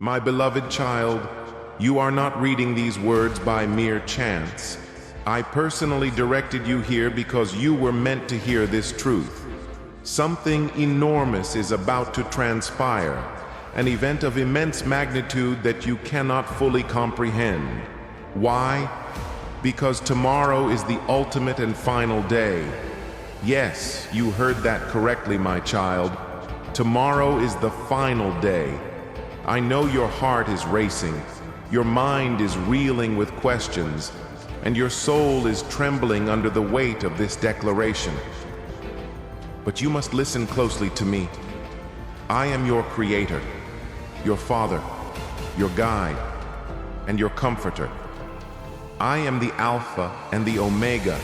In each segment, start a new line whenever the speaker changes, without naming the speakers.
My beloved child, you are not reading these words by mere chance. I personally directed you here because you were meant to hear this truth. Something enormous is about to transpire, an event of immense magnitude that you cannot fully comprehend. Why? Because tomorrow is the ultimate and final day. Yes, you heard that correctly, my child. Tomorrow is the final day. I know your heart is racing, your mind is reeling with questions, and your soul is trembling under the weight of this declaration. But you must listen closely to me. I am your creator, your father, your guide, and your comforter. I am the Alpha and the Omega,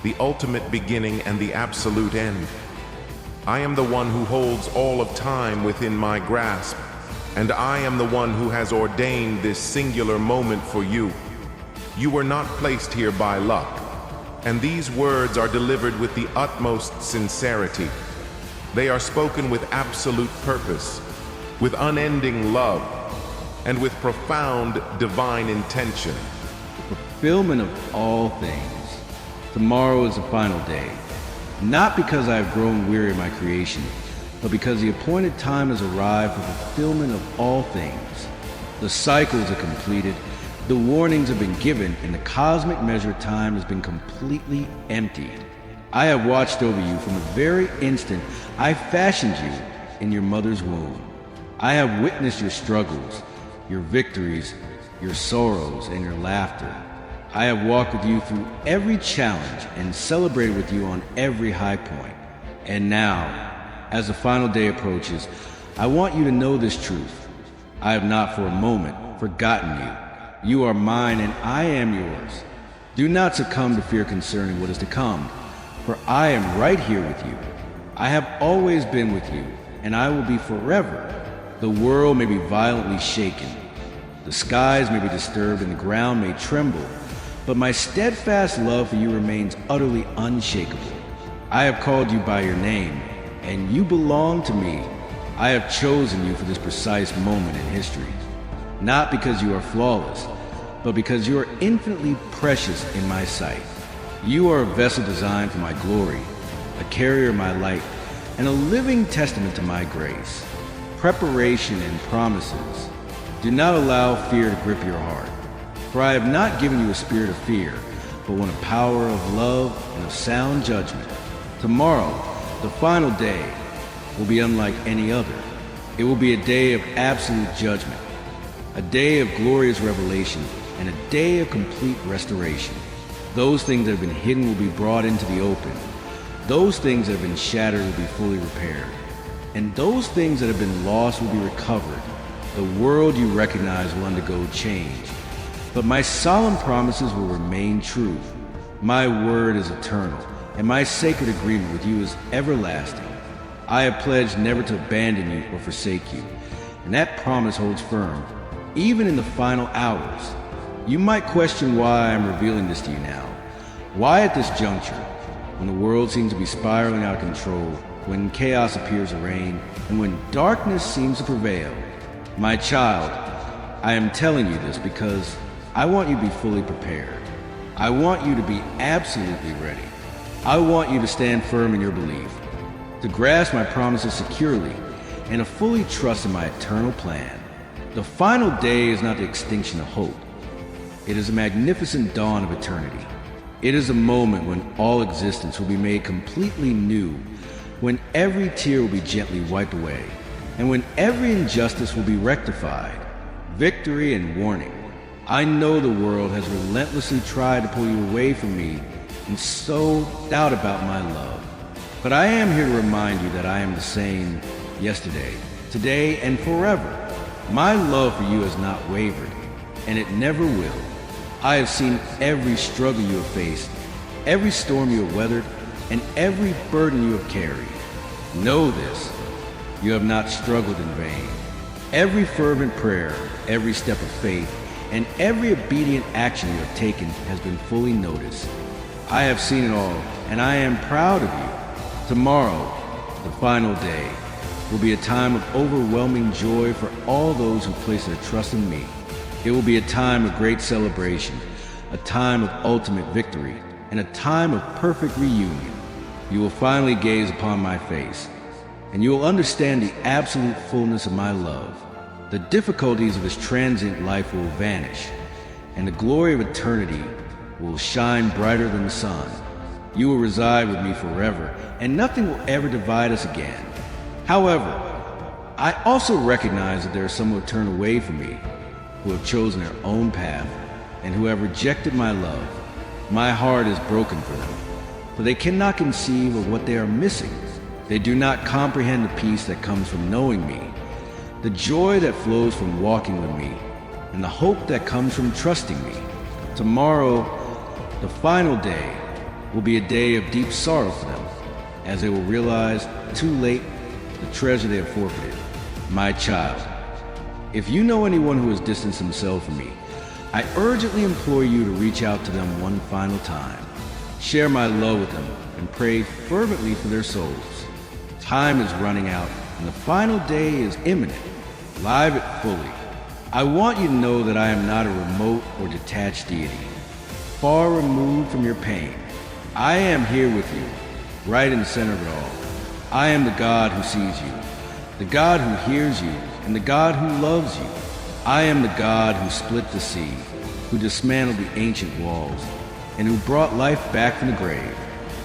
the ultimate beginning and the absolute end. I am the one who holds all of time within my grasp, and I am the one who has ordained this singular moment for you. You were not placed here by luck, and these words are delivered with the utmost sincerity. They are spoken with absolute purpose, with unending love, and with profound divine intention.
The fulfillment of all things. Tomorrow is the final day, not because I have grown weary of my creation, but because the appointed time has arrived for the fulfillment of all things. The cycles are completed, the warnings have been given, and the cosmic measure of time has been completely emptied. I have watched over you from the very instant I fashioned you in your mother's womb. I have witnessed your struggles, your victories, your sorrows, and your laughter. I have walked with you through every challenge and celebrated with you on every high point. And now, as the final day approaches, I want you to know this truth. I have not for a moment forgotten you. You are mine and I am yours. Do not succumb to fear concerning what is to come, for I am right here with you. I have always been with you, and I will be forever. The world may be violently shaken, the skies may be disturbed, and the ground may tremble, but my steadfast love for you remains utterly unshakable. I have called you by your name, and you belong to me. I have chosen you for this precise moment in history, not because you are flawless, but because you are infinitely precious in my sight. You are a vessel designed for my glory, a carrier of my light, and a living testament to my grace. Preparation and promises. Do not allow fear to grip your heart, for I have not given you a spirit of fear, but one of power, of love, and of sound judgment. Tomorrow, the final day, will be unlike any other. It will be a day of absolute judgment, a day of glorious revelation, and a day of complete restoration. Those things that have been hidden will be brought into the open. Those things that have been shattered will be fully repaired. And those things that have been lost will be recovered. The world you recognize will undergo change. But my solemn promises will remain true. My word is eternal, and my sacred agreement with you is everlasting. I have pledged never to abandon you or forsake you, and that promise holds firm, even in the final hours. You might question why I'm revealing this to you now. Why at this juncture, when the world seems to be spiraling out of control, when chaos appears to reign, and when darkness seems to prevail? My child, I am telling you this because I want you to be fully prepared. I want you to be absolutely ready. I want you to stand firm in your belief, to grasp my promises securely, and to fully trust in my eternal plan. The final day is not the extinction of hope. It is a magnificent dawn of eternity. It is a moment when all existence will be made completely new, when every tear will be gently wiped away, and when every injustice will be rectified. Victory and warning. I know the world has relentlessly tried to pull you away from me and sow doubt about my love. But I am here to remind you that I am the same yesterday, today, and forever. My love for you has not wavered, and it never will. I have seen every struggle you have faced, every storm you have weathered, and every burden you have carried. Know this, you have not struggled in vain. Every fervent prayer, every step of faith, and every obedient action you have taken has been fully noticed. I have seen it all, and I am proud of you. Tomorrow, the final day, will be a time of overwhelming joy for all those who place their trust in me. It will be a time of great celebration, a time of ultimate victory, and a time of perfect reunion. You will finally gaze upon my face, and you will understand the absolute fullness of my love. The difficulties of this transient life will vanish, and the glory of eternity will shine brighter than the sun. You will reside with me forever, and nothing will ever divide us again. However, I also recognize that there are some who have turned away from me, who have chosen their own path, and who have rejected my love. My heart is broken for them, for they cannot conceive of what they are missing. They do not comprehend the peace that comes from knowing me, the joy that flows from walking with me, and the hope that comes from trusting me. Tomorrow, the final day, will be a day of deep sorrow for them, as they will realize, too late, the treasure they have forfeited. My child, if you know anyone who has distanced themselves from me, I urgently implore you to reach out to them one final time. Share my love with them and pray fervently for their souls. Time is running out and the final day is imminent. Live it fully. I want you to know that I am not a remote or detached deity, far removed from your pain. I am here with you, right in the center of it all. I am the God who sees you, the God who hears you, and the God who loves you. I am the God who split the sea, who dismantled the ancient walls, and who brought life back from the grave.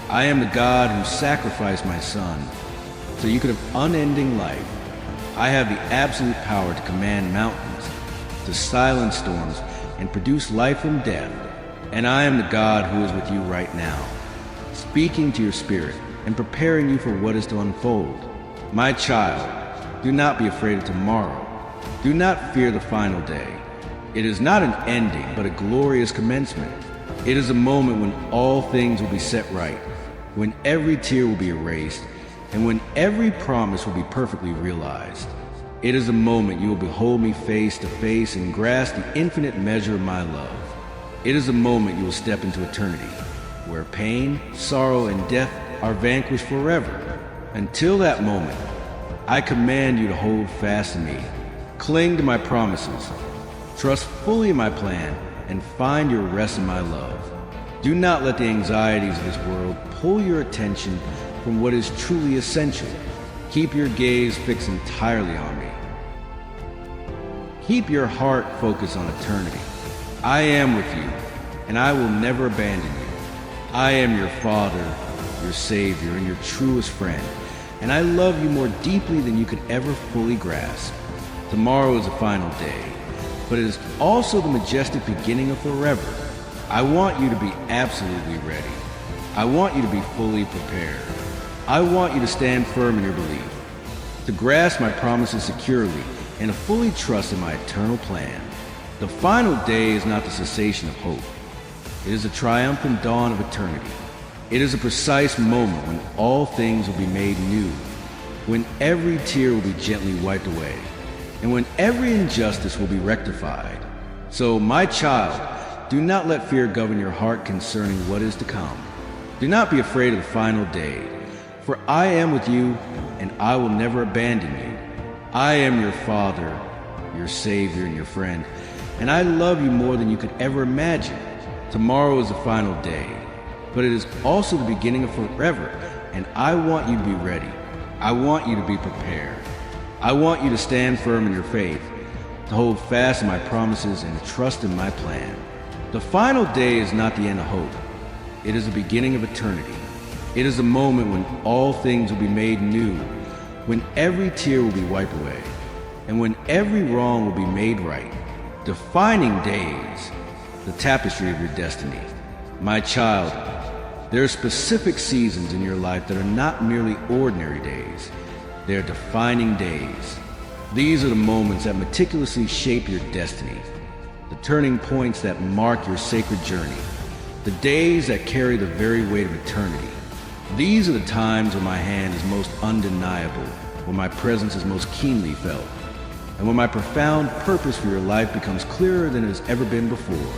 I am the God who sacrificed my son, so you could have unending life. I have the absolute power to command mountains, to silence storms, and produce life from death. And I am the God who is with you right now, speaking to your spirit and preparing you for what is to unfold. My child, do not be afraid of tomorrow. Do not fear the final day. It is not an ending, but a glorious commencement. It is a moment when all things will be set right, when every tear will be erased, and when every promise will be perfectly realized. It is a moment you will behold me face to face and grasp the infinite measure of my love. It is a moment you will step into eternity, where pain, sorrow, and death are vanquished forever. Until that moment, I command you to hold fast to me, cling to my promises, trust fully in my plan, and find your rest in my love. Do not let the anxieties of this world pull your attention from what is truly essential. Keep your gaze fixed entirely on me. Keep your heart focused on eternity. I am with you, and I will never abandon you. I am your Father, your Savior, and your truest friend, and I love you more deeply than you could ever fully grasp. Tomorrow is the final day, but it is also the majestic beginning of forever. I want you to be absolutely ready. I want you to be fully prepared. I want you to stand firm in your belief, to grasp my promises securely, and to fully trust in my eternal plan. The final day is not the cessation of hope. It is the triumphant dawn of eternity. It is a precise moment when all things will be made new, when every tear will be gently wiped away, and when every injustice will be rectified. So, my child, do not let fear govern your heart concerning what is to come. Do not be afraid of the final day, for I am with you, and I will never abandon you. I am your Father, your Savior, and your friend, and I love you more than you could ever imagine. Tomorrow is the final day, but it is also the beginning of forever, and I want you to be ready. I want you to be prepared. I want you to stand firm in your faith, to hold fast in my promises, and to trust in my plan. The final day is not the end of hope. It is the beginning of eternity. It is the moment when all things will be made new, when every tear will be wiped away, and when every wrong will be made right. Defining days, the tapestry of your destiny. My child, there are specific seasons in your life that are not merely ordinary days. They are defining days. These are the moments that meticulously shape your destiny, the turning points that mark your sacred journey, the days that carry the very weight of eternity. These are the times when my hand is most undeniable, when my presence is most keenly felt, and when my profound purpose for your life becomes clearer than it has ever been before.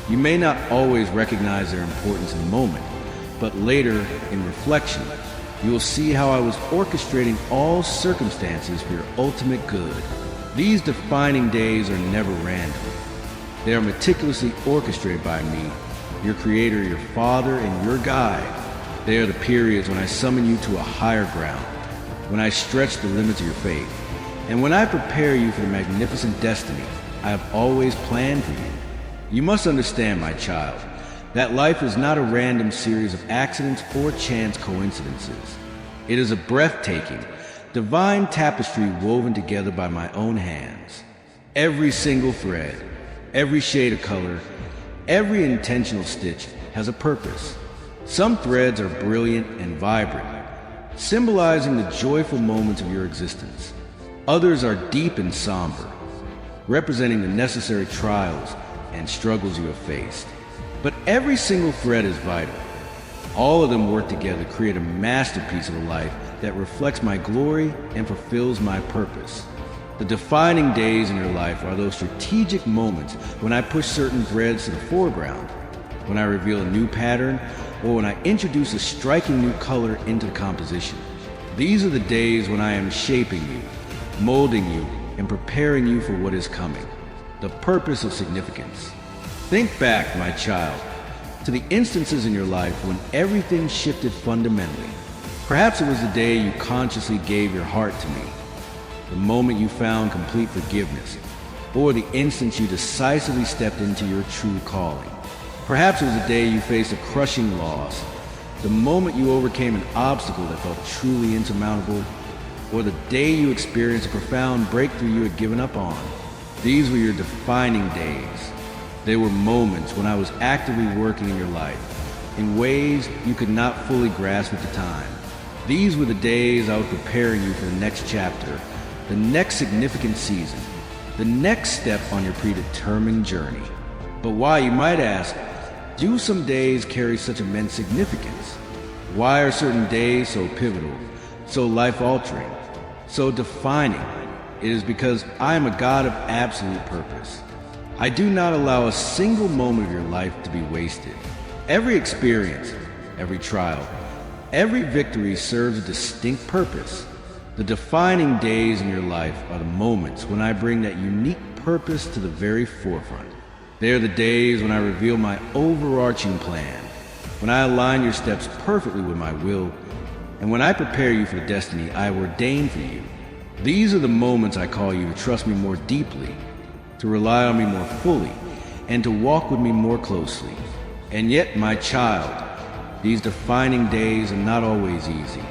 You may not always recognize their importance in the moment, but later, in reflection, you will see how I was orchestrating all circumstances for your ultimate good. These defining days are never random. They are meticulously orchestrated by me, your Creator, your Father, and your guide. They are the periods when I summon you to a higher ground, when I stretch the limits of your faith, and when I prepare you for the magnificent destiny I have always planned for you. You must understand, my child, that life is not a random series of accidents or chance coincidences. It is a breathtaking, divine tapestry woven together by my own hands. Every single thread, every shade of color, every intentional stitch has a purpose. Some threads are brilliant and vibrant, symbolizing the joyful moments of your existence. Others are deep and somber, representing the necessary trials and struggles you have faced. But every single thread is vital. All of them work together to create a masterpiece of a life that reflects my glory and fulfills my purpose. The defining days in your life are those strategic moments when I push certain threads to the foreground, when I reveal a new pattern, or when I introduce a striking new color into the composition. These are the days when I am shaping you, molding you, and preparing you for what is coming. The purpose of significance. Think back, my child, to the instances in your life when everything shifted fundamentally. Perhaps it was the day you consciously gave your heart to me, the moment you found complete forgiveness, or the instant you decisively stepped into your true calling. Perhaps it was the day you faced a crushing loss, the moment you overcame an obstacle that felt truly insurmountable, or the day you experienced a profound breakthrough you had given up on. These were your defining days. They were moments when I was actively working in your life in ways you could not fully grasp at the time. These were the days I was preparing you for the next chapter, the next significant season, the next step on your predetermined journey. But why, you might ask, do some days carry such immense significance? Why are certain days so pivotal, so life-altering, so defining? It is because I am a God of absolute purpose. I do not allow a single moment of your life to be wasted. Every experience, every trial, every victory serves a distinct purpose. The defining days in your life are the moments when I bring that unique purpose to the very forefront. They are the days when I reveal my overarching plan, when I align your steps perfectly with my will, and when I prepare you for the destiny I have ordained for you. These are the moments I call you to trust me more deeply, to rely on me more fully, and to walk with me more closely. And yet, my child, these defining days are not always easy.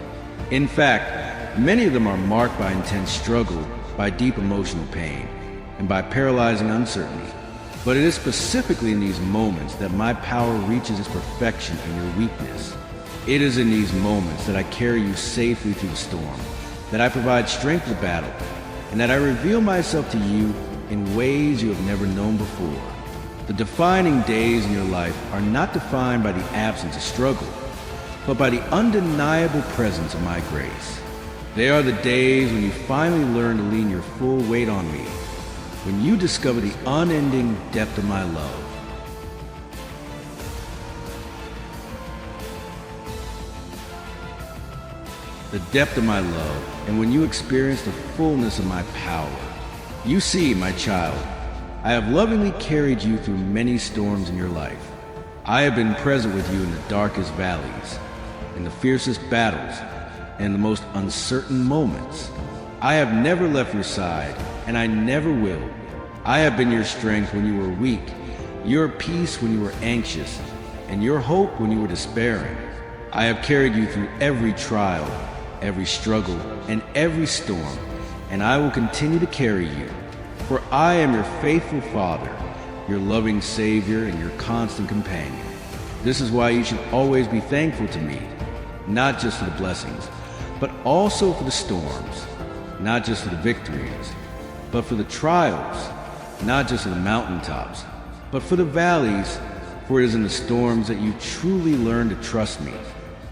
In fact, many of them are marked by intense struggle, by deep emotional pain, and by paralyzing uncertainty. But it is specifically in these moments that my power reaches its perfection in your weakness. It is in these moments that I carry you safely through the storm, that I provide strength to battle, and that I reveal myself to you in ways you have never known before. The defining days in your life are not defined by the absence of struggle, but by the undeniable presence of my grace. They are the days when you finally learn to lean your full weight on me, when you discover the unending depth of my love. The depth of my love, and when you experience the fullness of my power. You see, my child, I have lovingly carried you through many storms in your life. I have been present with you in the darkest valleys, in the fiercest battles, and in the most uncertain moments. I have never left your side, and I never will. I have been your strength when you were weak, your peace when you were anxious, and your hope when you were despairing. I have carried you through every trial, every struggle, and every storm, and I will continue to carry you. For I am your faithful Father, your loving Savior, and your constant companion. This is why you should always be thankful to me, not just for the blessings, but also for the storms, not just for the victories, but for the trials, not just for the mountaintops, but for the valleys, for it is in the storms that you truly learn to trust me.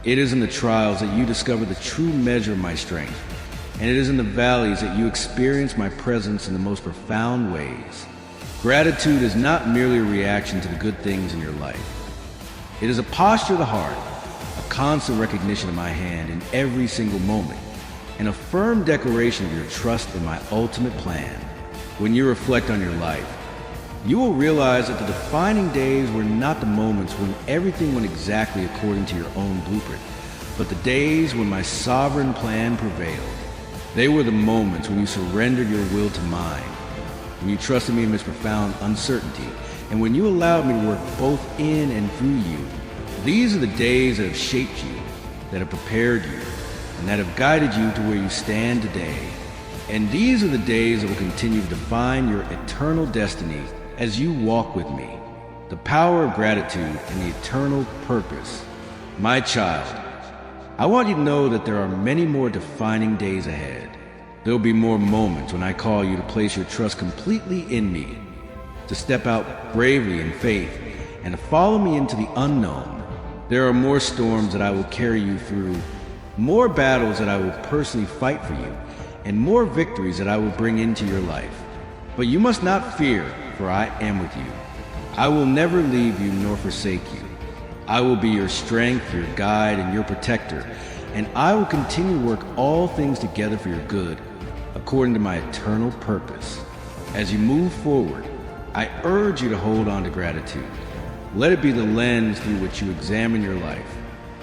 It is in the trials that you discover the true measure of my strength, and it is in the valleys that you experience my presence in the most profound ways. Gratitude is not merely a reaction to the good things in your life. It is a posture of the heart, a constant recognition of my hand in every single moment, and a firm declaration of your trust in my ultimate plan. When you reflect on your life, you will realize that the defining days were not the moments when everything went exactly according to your own blueprint, but the days when my sovereign plan prevailed. They were the moments when you surrendered your will to mine, when you trusted me amidst profound uncertainty, and when you allowed me to work both in and through you. These are the days that have shaped you, that have prepared you, and that have guided you to where you stand today. And these are the days that will continue to define your eternal destiny as you walk with me. The power of gratitude and the eternal purpose. My child, I want you to know that there are many more defining days ahead. There will be more moments when I call you to place your trust completely in me, to step out bravely in faith, and to follow me into the unknown. There are more storms that I will carry you through, more battles that I will personally fight for you, and more victories that I will bring into your life. But you must not fear, for I am with you. I will never leave you nor forsake you. I will be your strength, your guide, and your protector, and I will continue to work all things together for your good, according to my eternal purpose. As you move forward, I urge you to hold on to gratitude. Let it be the lens through which you examine your life.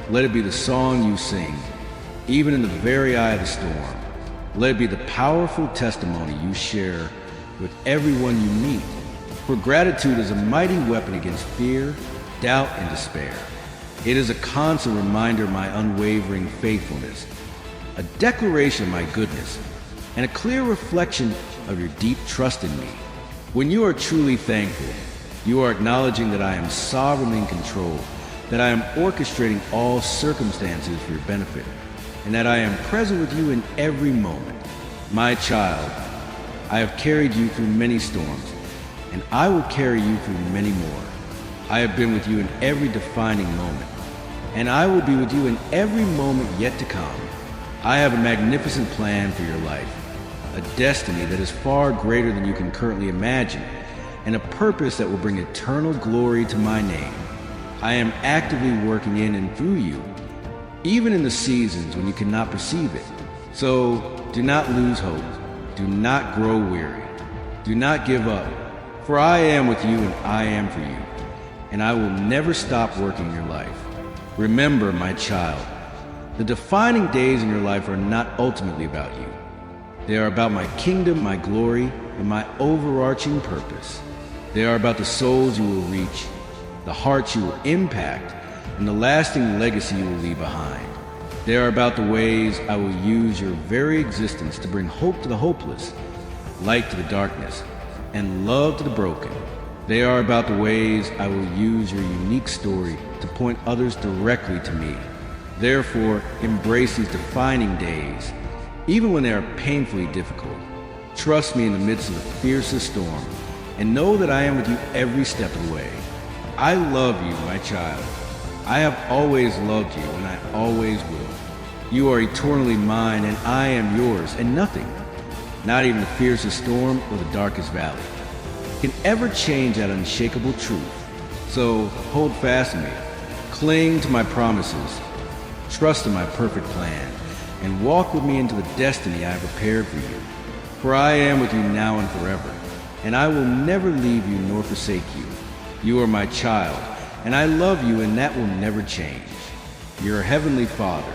Let it be the song you sing, even in the very eye of the storm. Let it be the powerful testimony you share with everyone you meet. For gratitude is a mighty weapon against fear, doubt, and despair. It is a constant reminder of my unwavering faithfulness, a declaration of my goodness, and a clear reflection of your deep trust in me. When you are truly thankful, you are acknowledging that I am sovereignly in control, that I am orchestrating all circumstances for your benefit, and that I am present with you in every moment. My child, I have carried you through many storms, and I will carry you through many more. I have been with you in every defining moment, and I will be with you in every moment yet to come. I have a magnificent plan for your life, a destiny that is far greater than you can currently imagine, and a purpose that will bring eternal glory to my name. I am actively working in and through you, even in the seasons when you cannot perceive it. So do not lose hope. Do not grow weary. Do not give up, for I am with you and I am for you, and I will never stop working in your life. Remember, my child, the defining days in your life are not ultimately about you. They are about my kingdom, my glory, and my overarching purpose. They are about the souls you will reach, the hearts you will impact, and the lasting legacy you will leave behind. They are about the ways I will use your very existence to bring hope to the hopeless, light to the darkness, and love to the broken. They are about the ways I will use your unique story to point others directly to me. Therefore, embrace these defining days, even when they are painfully difficult. Trust me in the midst of the fiercest storm, and know that I am with you every step of the way. I love you, my child. I have always loved you, and I always will. You are eternally mine, and I am yours, and nothing, not even the fiercest storm or the darkest valley, can ever change that unshakable truth. So hold fast to me, cling to my promises, trust in my perfect plan, and walk with me into the destiny I have prepared for you. For I am with you now and forever, and I will never leave you nor forsake you. You are my child, and I love you, and that will never change. Your Heavenly Father,